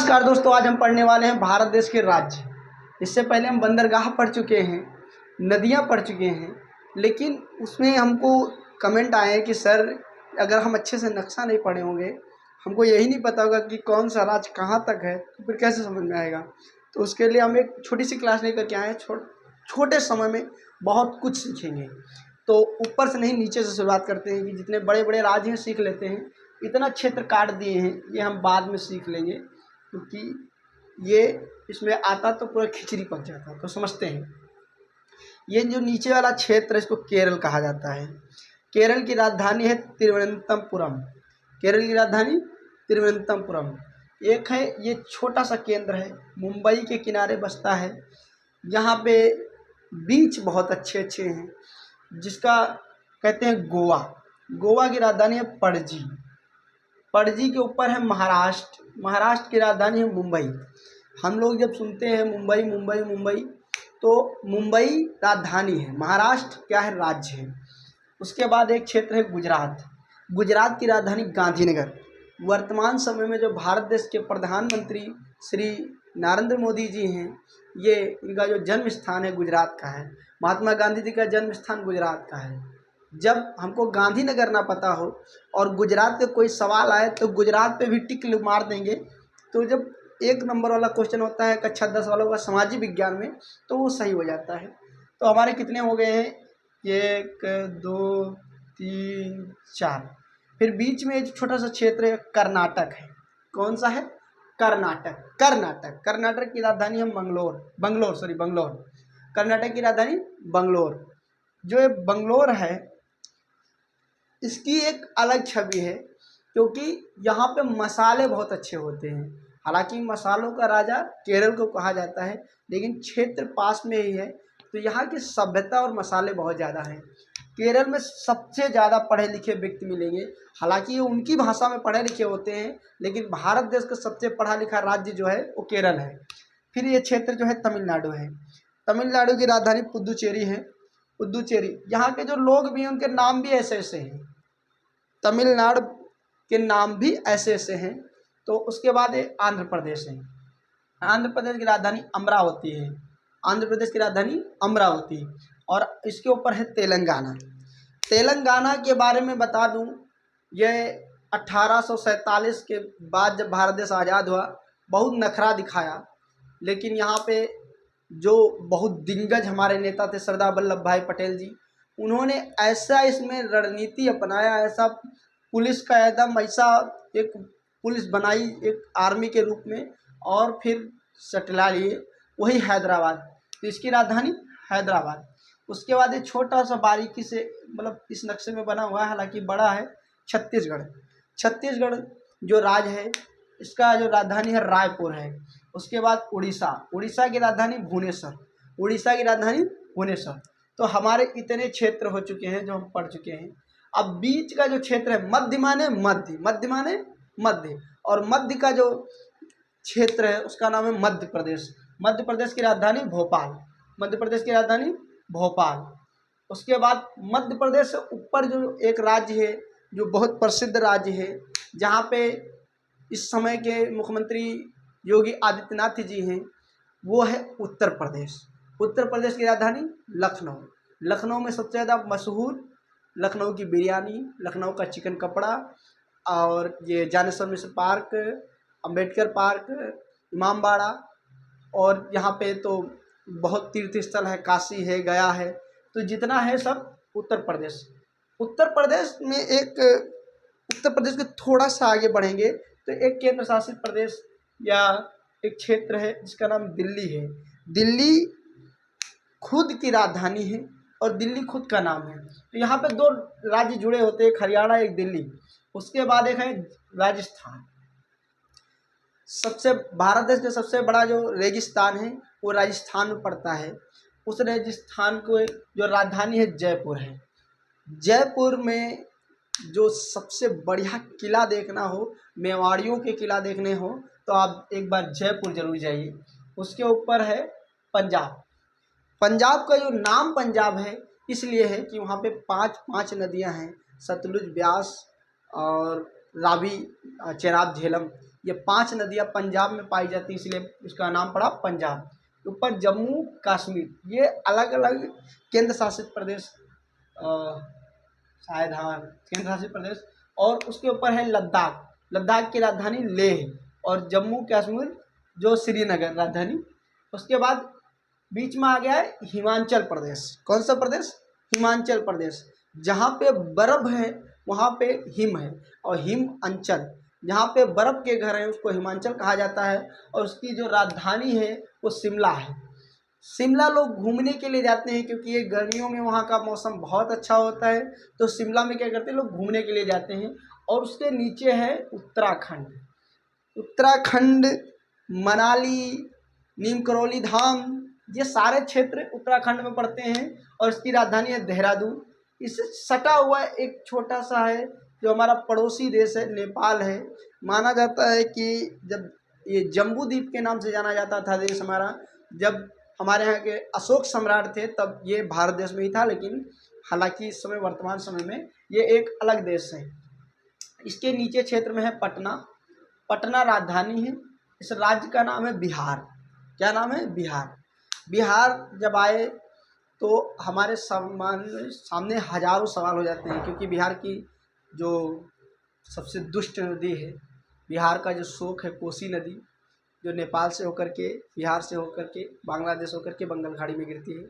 नमस्कार दोस्तों, आज हम पढ़ने वाले हैं भारत देश के राज्य। इससे पहले हम बंदरगाह पढ़ चुके हैं, नदियां पढ़ चुके हैं, लेकिन उसमें हमको कमेंट आए हैं कि सर अगर हम अच्छे से नक्शा नहीं पढ़े होंगे, हमको यही नहीं पता होगा कि कौन सा राज्य कहाँ तक है, तो फिर कैसे समझ में आएगा। तो उसके लिए हम एक छोटी सी क्लास लेकर के आए हैं। छोटे समय में बहुत कुछ सीखेंगे। तो ऊपर से नहीं, नीचे से शुरुआत करते हैं कि जितने बड़े बड़े राज्य हैं सीख लेते हैं। इतना क्षेत्र काट दिए हैं, ये हम बाद में सीख लेंगे, क्योंकि ये इसमें आता तो पूरा खिचड़ी पक जाता। तो समझते हैं, ये जो नीचे वाला क्षेत्र है इसको केरल कहा जाता है। केरल की राजधानी है तिरुवनंतपुरम। केरल की राजधानी तिरुवनंतपुरम। एक है, ये छोटा सा केंद्र है, मुंबई के किनारे बसता है। यहाँ पे बीच बहुत अच्छे अच्छे हैं, जिसका कहते हैं गोवा। गोवा की राजधानी है पणजी। पणजी के ऊपर है महाराष्ट्र। महाराष्ट्र की राजधानी है मुंबई। हम लोग जब सुनते हैं मुंबई मुंबई मुंबई, तो मुंबई राजधानी है, महाराष्ट्र क्या है, राज्य है। उसके बाद एक क्षेत्र है गुजरात। गुजरात की राजधानी गांधीनगर। वर्तमान समय में जो भारत देश के प्रधानमंत्री श्री नरेंद्र मोदी जी हैं, ये इनका जो जन्म स्थान है गुजरात का है। महात्मा गांधी जी का जन्म स्थान गुजरात का है। जब हमको गांधीनगर ना पता हो और गुजरात के कोई सवाल आए तो गुजरात पे भी टिक मार देंगे। तो जब एक नंबर वाला क्वेश्चन होता है कक्षा 10 वालों का सामाजिक विज्ञान में, तो वो सही हो जाता है। तो हमारे कितने हो गए हैं, 1 2 3 4। फिर बीच में जो छोटा सा क्षेत्र है कर्नाटक है। कौन सा है, कर्नाटक। कर्नाटक कर्नाटक की राजधानी है बंगलोर। कर्नाटक की राजधानी बंगलोर। जो ये बंगलोर है, इसकी एक अलग छवि है, क्योंकि यहाँ पे मसाले बहुत अच्छे होते हैं। हालांकि मसालों का राजा केरल को कहा जाता है, लेकिन क्षेत्र पास में ही है, तो यहाँ की सभ्यता और मसाले बहुत ज़्यादा हैं। केरल में सबसे ज़्यादा पढ़े लिखे व्यक्ति मिलेंगे। हालांकि ये उनकी भाषा में पढ़े लिखे होते हैं, लेकिन भारत देश का सबसे पढ़ा लिखा राज्य जो है वो केरल है। फिर ये क्षेत्र जो है तमिलनाडु है। तमिलनाडु की राजधानी पुदुचेरी है। पुदुचेरी, यहाँ के जो लोग भी हैं उनके नाम भी ऐसे ऐसे हैं, तमिलनाडु के नाम भी ऐसे ऐसे हैं। तो उसके बाद आंध्र प्रदेश है। आंध्र प्रदेश की राजधानी अमरावती है। आंध्र प्रदेश की राजधानी अमरावती। और इसके ऊपर है तेलंगाना। तेलंगाना के बारे में बता दूं, यह 1847 के बाद जब भारत देश आज़ाद हुआ बहुत नखरा दिखाया, लेकिन यहाँ पे जो बहुत दिग्गज हमारे नेता थे सरदार वल्लभ भाई पटेल जी, उन्होंने ऐसा इसमें रणनीति अपनाया, ऐसा पुलिस का एकदम ऐसा एक पुलिस बनाई एक आर्मी के रूप में, और फिर सटला लिए वही हैदराबाद। तो इसकी राजधानी हैदराबाद। उसके बाद एक छोटा सा बारीकी से मतलब इस नक्शे में बना हुआ है, हालांकि बड़ा है, छत्तीसगढ़। छत्तीसगढ़ जो राज्य है, इसका जो राजधानी है रायपुर है। उसके बाद उड़ीसा। उड़ीसा की राजधानी भुवनेश्वर। उड़ीसा की राजधानी भुवनेश्वर। तो हमारे इतने क्षेत्र हो चुके हैं जो हम पढ़ चुके हैं। अब बीच का जो क्षेत्र है, मध्य माने मध्य, मध्य माने मध्य, और मध्य का जो क्षेत्र है उसका नाम है मध्य प्रदेश। मध्य प्रदेश की राजधानी भोपाल। मध्य प्रदेश की राजधानी भोपाल। उसके बाद मध्य प्रदेश से ऊपर जो एक राज्य है, जो बहुत प्रसिद्ध राज्य है, जहाँ पे इस समय के मुख्यमंत्री योगी आदित्यनाथ जी हैं, वो है उत्तर प्रदेश। उत्तर प्रदेश की राजधानी लखनऊ। लखनऊ में सबसे ज़्यादा मशहूर लखनऊ की बिरयानी, लखनऊ का चिकन कपड़ा, और ये ज्ञानेश्वर मिश्र पार्क, अंबेडकर पार्क, इमामबाड़ा, और यहाँ पे तो बहुत तीर्थ स्थल है, काशी है, गया है। तो जितना है सब उत्तर प्रदेश। उत्तर प्रदेश में एक, उत्तर प्रदेश के थोड़ा सा आगे बढ़ेंगे तो एक केंद्र शासित प्रदेश या एक क्षेत्र है जिसका नाम दिल्ली है। दिल्ली खुद की राजधानी है और दिल्ली खुद का नाम है। तो यहाँ पे 2 राज्य जुड़े होते हैं, एक हरियाणा एक दिल्ली। उसके बाद एक है राजस्थान। सबसे भारत देश का सबसे बड़ा जो रेगिस्तान है वो राजस्थान में पड़ता है। उस राजस्थान को जो राजधानी है जयपुर है। जयपुर में जो सबसे बढ़िया किला देखना हो, मेवाड़ियों के किला देखने हो, तो आप एक बार जयपुर जरूर जाइए। उसके ऊपर है पंजाब। पंजाब का जो नाम पंजाब है इसलिए है कि वहाँ पे 5 नदियाँ हैं, सतलुज, ब्यास और रावी, चेनाब, झेलम। ये 5 नदियाँ पंजाब में पाई जाती है, इसलिए इसका नाम पड़ा पंजाब। ऊपर जम्मू कश्मीर, ये अलग अलग केंद्र शासित प्रदेश, शायद हाँ केंद्र शासित प्रदेश। और उसके ऊपर है लद्दाख, लद्दाख की राजधानी लेह, और जम्मू कश्मीर जो श्रीनगर राजधानी। उसके बाद बीच में आ गया है हिमाचल प्रदेश। कौन सा प्रदेश? हिमाचल प्रदेश। जहाँ पे बर्फ़ है वहाँ पे हिम है, और हिम अंचल जहाँ पे बर्फ़ के घर हैं उसको हिमाचल कहा जाता है। और उसकी जो राजधानी है वो शिमला है। शिमला लोग घूमने के लिए जाते हैं क्योंकि ये गर्मियों में वहाँ का मौसम बहुत अच्छा होता है, तो शिमला में क्या करते हैं लोग घूमने के लिए जाते हैं। और उसके नीचे है उत्तराखंड। उत्तराखंड, मनाली, नीम करोली धाम, ये सारे क्षेत्र उत्तराखंड में पड़ते हैं। और इसकी राजधानी है देहरादून। इससे सटा हुआ एक छोटा सा है जो हमारा पड़ोसी देश है, नेपाल है। माना जाता है कि जब ये जम्बू द्वीप के नाम से जाना जाता था देश हमारा, जब हमारे यहाँ के अशोक सम्राट थे तब ये भारत देश में ही था, लेकिन हालांकि इस समय वर्तमान समय में ये एक अलग देश है। इसके नीचे क्षेत्र में है पटना। पटना राजधानी है। इस राज्य का नाम है बिहार। क्या नाम है? बिहार। बिहार जब आए तो हमारे सामने हजारों सवाल हो जाते हैं, क्योंकि बिहार की जो सबसे दुष्ट नदी है, बिहार का जो शोक है कोसी नदी, जो नेपाल से होकर के, बिहार से होकर के, बांग्लादेश होकर के बंगाल खाड़ी में गिरती है।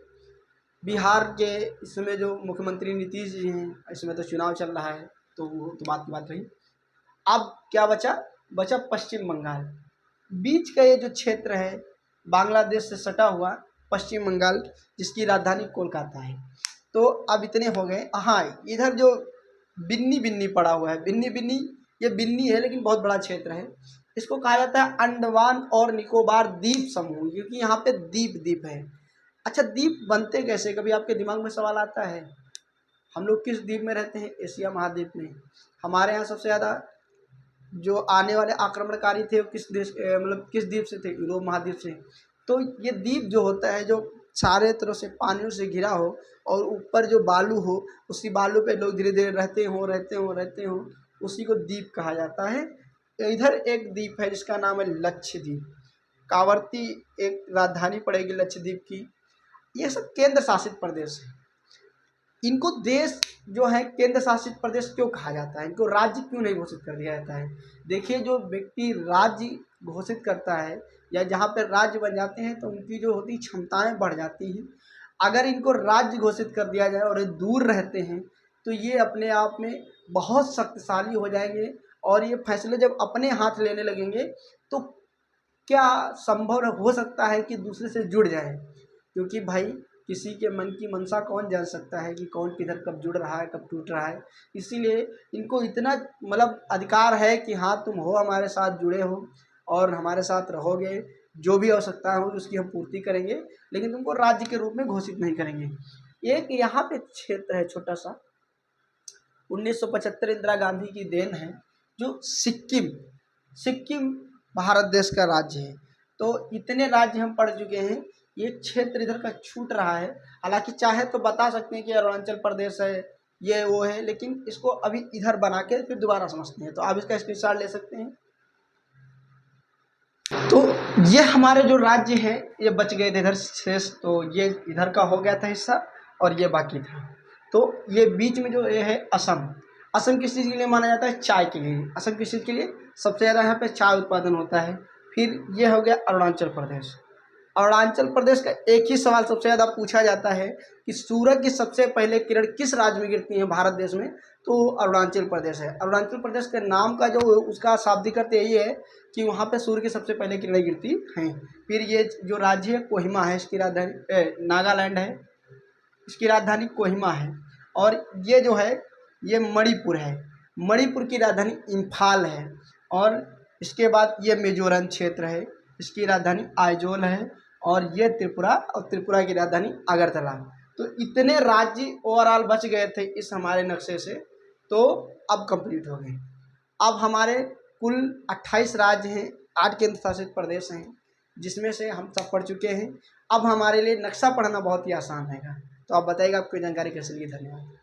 बिहार के इसमें जो मुख्यमंत्री नीतीश जी हैं, इसमें तो चुनाव चल रहा है, तो वो तो बात की बात रही। अब क्या बचा? बचा पश्चिम बंगाल। बीच का ये जो क्षेत्र है बांग्लादेश से सटा हुआ पश्चिम बंगाल, जिसकी राजधानी कोलकाता है। तो अब इतने हो गए। हाँ, इधर जो बिन्नी बिन्नी पड़ा हुआ है, बिन्नी बिन्नी, ये बिन्नी है लेकिन बहुत बड़ा क्षेत्र है। इसको कहा जाता है अंडमान और निकोबार द्वीप समूह, क्योंकि यहाँ पे द्वीप द्वीप है। अच्छा, द्वीप बनते कैसे? कभी आपके दिमाग में सवाल आता है? हम लोग किस द्वीप में रहते हैं? एशिया महाद्वीप में। हमारे यहाँ सबसे ज़्यादा जो आने वाले आक्रमणकारी थे वो किस देश मतलब किस द्वीप से थे? यूरोप महाद्वीप से। तो ये द्वीप जो होता है, जो चारों तरफ से पानियों से घिरा हो और ऊपर जो बालू हो, उसी बालू पे लोग धीरे धीरे रहते हो, उसी को द्वीप कहा जाता है। इधर एक द्वीप है जिसका नाम है लक्षद्वीप। कावरती एक राजधानी पड़ेगी लक्षद्वीप की। ये सब केंद्र शासित प्रदेश है। इनको देश जो है केंद्र शासित प्रदेश क्यों कहा जाता है? इनको राज्य क्यों नहीं घोषित कर दिया जाता है? देखिए, जो व्यक्ति राज्य घोषित करता है या जहाँ पर राज्य बन जाते हैं तो उनकी जो होती क्षमताएं बढ़ जाती हैं। अगर इनको राज्य घोषित कर दिया जाए और ये दूर रहते हैं तो ये अपने आप में बहुत शक्तिशाली हो जाएंगे, और ये फैसले जब अपने हाथ लेने लगेंगे तो क्या संभव हो सकता है कि दूसरे से जुड़ जाए, क्योंकि भाई किसी के मन की मंशा कौन जान सकता है कि कौन किधर कब जुड़ रहा है, कब टूट रहा है। इसीलिए इनको इतना मतलब अधिकार है कि हाँ, तुम हो हमारे साथ जुड़े हो और हमारे साथ रहोगे, जो भी आवश्यकता होगी उसकी हम पूर्ति करेंगे, लेकिन तुमको राज्य के रूप में घोषित नहीं करेंगे। एक यहाँ पे क्षेत्र है छोटा सा, 1975 इंदिरा गांधी की देन है, जो सिक्किम। सिक्किम भारत देश का राज्य है। तो इतने राज्य हम पढ़ चुके हैं, ये क्षेत्र इधर का छूट रहा है। हालांकि चाहे तो बता सकते हैं कि अरुणाचल प्रदेश है, ये वो है, लेकिन इसको अभी इधर बना के फिर दोबारा समझते हैं। तो आप इसका स्क्रीनशॉट ले सकते हैं। तो ये हमारे जो राज्य हैं ये बच गए थे इधर शेष, तो ये इधर का हो गया था हिस्सा और ये बाकी था। तो ये बीच में जो ये है असम। असम किस चीज़ के लिए माना जाता है? चाय के लिए। असम किस चीज़ के लिए? सबसे ज़्यादा यहाँ पे चाय उत्पादन होता है। फिर ये हो गया अरुणाचल प्रदेश। अरुणाचल प्रदेश का एक ही सवाल सबसे ज़्यादा पूछा जाता है कि सूरज की सबसे पहले किरण किस राज्य में गिरती है भारत देश में? तो अरुणाचल प्रदेश है। अरुणाचल प्रदेश के नाम का जो उसका शाब्दिक अर्थ यही है कि वहाँ पे सूर्य की सबसे पहले किरणें गिरती हैं। फिर ये जो राज्य है कोहिमा है, इसकी राजधानी नागालैंड है, इसकी राजधानी कोहिमा है। और ये जो है ये मणिपुर है, मणिपुर की राजधानी इम्फाल है। और इसके बाद ये मिजोरम क्षेत्र है, इसकी राजधानी आइजोल है। और ये त्रिपुरा, और त्रिपुरा की राजधानी अगरतला। तो इतने राज्य ओवरऑल बच गए थे इस हमारे नक्शे से, तो अब कंप्लीट हो गए। अब हमारे कुल 28 राज्य हैं, 8 केंद्र शासित प्रदेश हैं, जिसमें से हम सब पढ़ चुके हैं। अब हमारे लिए नक्शा पढ़ना बहुत ही आसान रहेगा। तो आप बताइएगा आपको जानकारी कैसे ली? धन्यवाद।